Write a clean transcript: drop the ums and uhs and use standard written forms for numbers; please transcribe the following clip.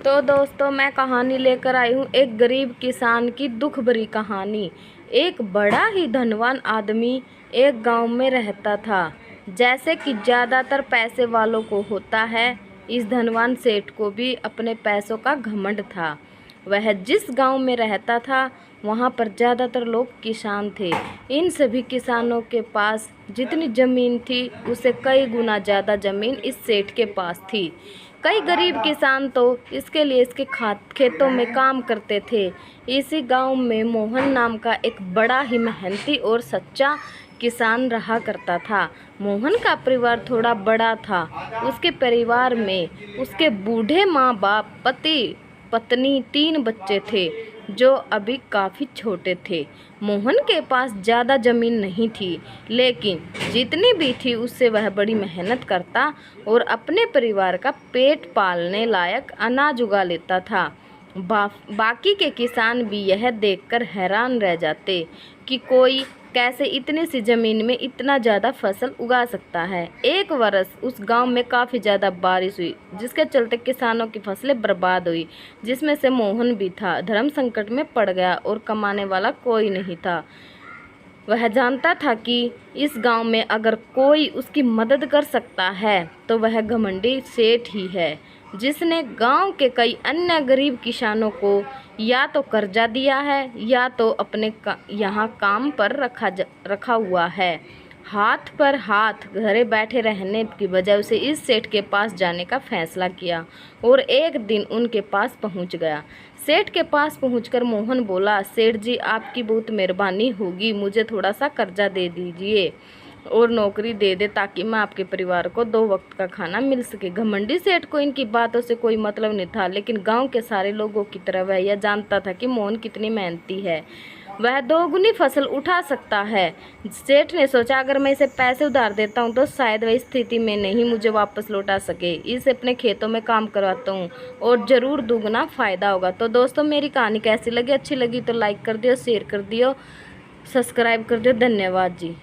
तो दोस्तों मैं कहानी लेकर आई हूँ एक गरीब किसान की दुख भरी कहानी। एक बड़ा ही धनवान आदमी एक गांव में रहता था। जैसे कि ज़्यादातर पैसे वालों को होता है, इस धनवान सेठ को भी अपने पैसों का घमंड था। वह जिस गांव में रहता था वहां पर ज़्यादातर लोग किसान थे। इन सभी किसानों के पास जितनी ज़मीन थी उससे कई गुना ज़्यादा ज़मीन इस सेठ के पास थी। कई गरीब किसान तो इसके लिए इसके खेतों में काम करते थे। इसी गांव में मोहन नाम का एक बड़ा ही मेहनती और सच्चा किसान रहा करता था। मोहन का परिवार थोड़ा बड़ा था। उसके परिवार में उसके बूढ़े माँ बाप, पति पत्नी, 3 बच्चे थे जो अभी काफ़ी छोटे थे। मोहन के पास ज़्यादा ज़मीन नहीं थी, लेकिन जितनी भी थी उससे वह बड़ी मेहनत करता और अपने परिवार का पेट पालने लायक अनाज उगा लेता था। बाकी के किसान भी यह देखकर हैरान रह जाते कि कोई कैसे इतनी सी ज़मीन में इतना ज़्यादा फसल उगा सकता है। एक वर्ष उस गांव में काफ़ी ज़्यादा बारिश हुई, जिसके चलते किसानों की फसलें बर्बाद हुई, जिसमें से मोहन भी था। धर्म संकट में पड़ गया और कमाने वाला कोई नहीं था। वह जानता था कि इस गांव में अगर कोई उसकी मदद कर सकता है तो वह घमंडी सेठ ही है, जिसने गांव के कई अन्य गरीब किसानों को या तो कर्जा दिया है या तो अपने यहाँ काम पर रखा हुआ है। हाथ पर हाथ घरे बैठे रहने की बजाय उसे इस सेठ के पास जाने का फैसला किया और एक दिन उनके पास पहुंच गया। सेठ के पास पहुंचकर मोहन बोला, सेठ जी आपकी बहुत मेहरबानी होगी, मुझे थोड़ा सा कर्जा दे दीजिए और नौकरी दे दे ताकि मैं आपके परिवार को 2 वक्त का खाना मिल सके। घमंडी सेठ को इनकी बातों से कोई मतलब नहीं था, लेकिन गांव के सारे लोगों की तरह वह यह जानता था कि मोहन कितनी मेहनती है, वह 2 गुनी फसल उठा सकता है। सेठ ने सोचा अगर मैं इसे पैसे उधार देता हूँ तो शायद वह इस स्थिति में नहीं मुझे वापस लौटा सके। इसे अपने खेतों में काम करवाता हूँ और ज़रूर दुगना फ़ायदा होगा। तो दोस्तों मेरी कहानी कैसी लगी? अच्छी लगी तो लाइक कर दियो, शेयर कर दियो, सब्सक्राइब कर दियो। धन्यवाद जी।